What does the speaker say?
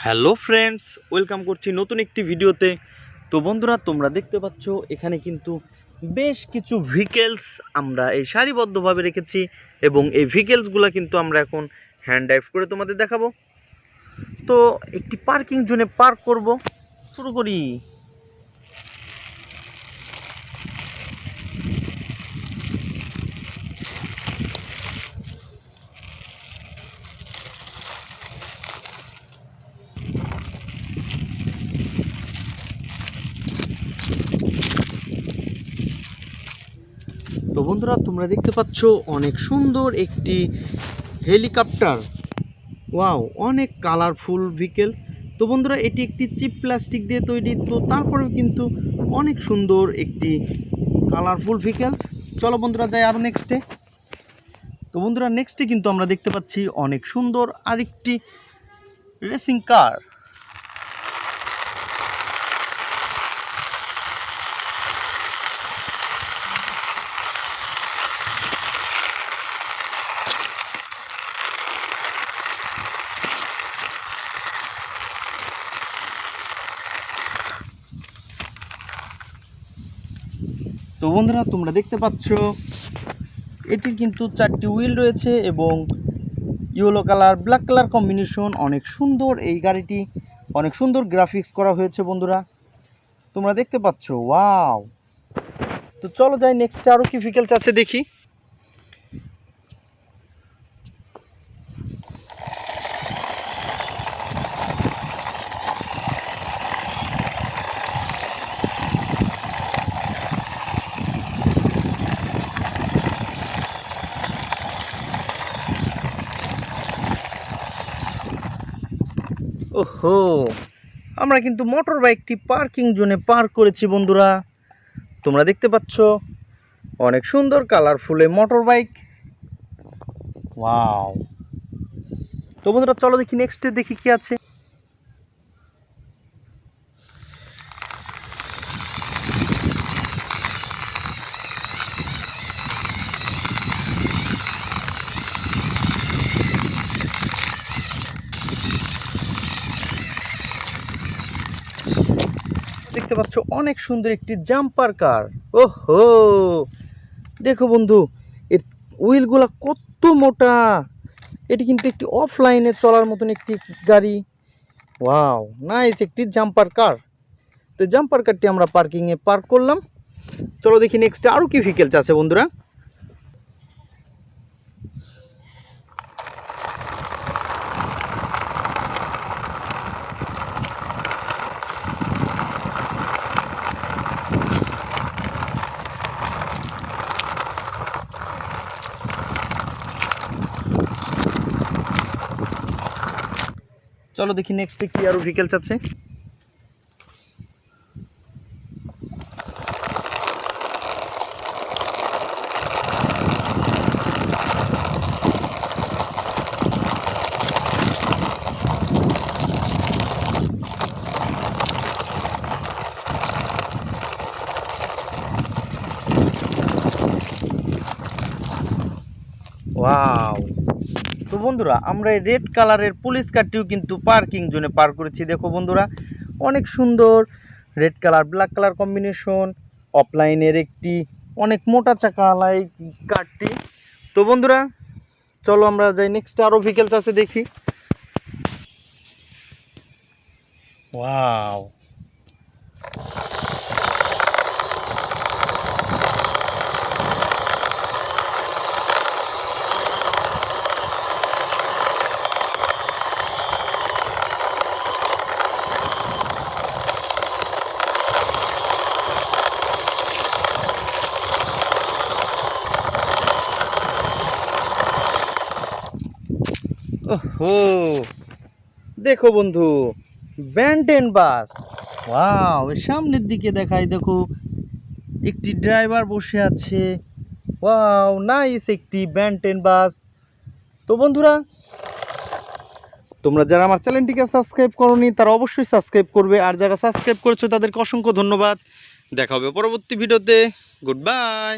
Hello friends, welcome করছি নতুন একটি ভিডিওতে। তো বন্ধুরা, তোমরা দেখতে পাচ্ছ এখানে কিন্তু বেশ কিছু ভেহিকেলস আমরা এই সারিবদ্ধভাবে রেখেছি এবং এই ভেহিকেলসগুলো কিন্তু আমরা এখন হ্যান্ড ড্রাইভ করে তোমাদের দেখাবো। তো একটি পার্কিং জোনে পার্ক করব, শুরু করি। তো বন্ধুরা, তোমরা দেখতে পাচ্ছ অনেক সুন্দর একটি হেলিকপ্টার। ওয়াও, অনেক কালারফুল ভেহিকেলস। তো বন্ধুরা, এটি একটি চিপ প্লাস্টিক দিয়ে তৈরি, তো তারপরেও কিন্তু অনেক সুন্দর একটি কালারফুল ভেহিকেলস। চলো বন্ধুরা, যাই আরও নেক্সটে। তো বন্ধুরা, নেক্সটে কিন্তু আমরা দেখতে পাচ্ছি অনেক সুন্দর আরেকটি রেসিং কার। তো বন্ধুরা, তোমরা দেখতে পাচ্ছ এটির কিন্তু 4টি হুইল রয়েছে এবং yellow colour black colour combination. অনেক সুন্দর এই গাড়িটি, অনেক সুন্দর গ্রাফিক্স করা হয়েছে বন্ধুরা, তোমরা দেখতে পাচ্ছ। ওয়াও! তো চলো যাই নেক্সটে, আরও কি ভেহিকেলস আছে দেখি। ওহো, আমরা কিন্তু মোটর বাইকটি পার্কিং জোনে পার্ক করেছি বন্ধুরা, তোমরা দেখতে পাচ্ছ। অনেক সুন্দর কালারফুল এই মোটর বাইক। ওয়াও! তো বন্ধুরা, চলো দেখি নেক্সটে, দেখি কি আছে। দেখতে পাচ্ছ অনেক সুন্দর একটি জাম্পার কার। ওহো, দেখো বন্ধু, এর হুইলগুলা কত মোটা। এটি কিন্তু একটি অফলাইনে চলার মতন একটি গাড়ি। ওয়াও, নাইস একটি জাম্পার কার। তো জাম্পার কারটি আমরা পার্কিংয়ে পার্ক করলাম। চলো দেখি নেক্সটে আরও কি ভেহিকেলস আছে বন্ধুরা। চলো দেখি নেক্সটে কি আরও ভেহিকেলস আছে। ওয়াও! তো বন্ধুরা, আমরা এই রেড কালারের পুলিশ কারটিও কিন্তু পার্কিং জোনে পার করেছি। দেখো বন্ধুরা, অনেক সুন্দর red colour black colour combination, অফলাইনের একটি অনেক মোটা চাকাওয়ালা এই কারটি। তো বন্ধুরা, চলো আমরা যাই নেক্সট, আরও ভেহিকেলস আছে দেখি। ওয়াও! ওহো, দেখো বন্ধু, ব্যান্টেন বাস। ওয়াও! এর সামনের দিকে দেখাই, দেখো একটি ড্রাইভার বসে আছে। ওয়াও, নাইস একটি ব্যান্টেন বাস। তো বন্ধুরা, তোমরা যারা আমার চ্যানেলটিকে সাবস্ক্রাইব করোনি তারা অবশ্যই সাবস্ক্রাইব করবে, আর যারা সাবস্ক্রাইব করেছো তাদেরকে অসংখ্য ধন্যবাদ। দেখা হবে পরবর্তী ভিডিওতে। Good bye.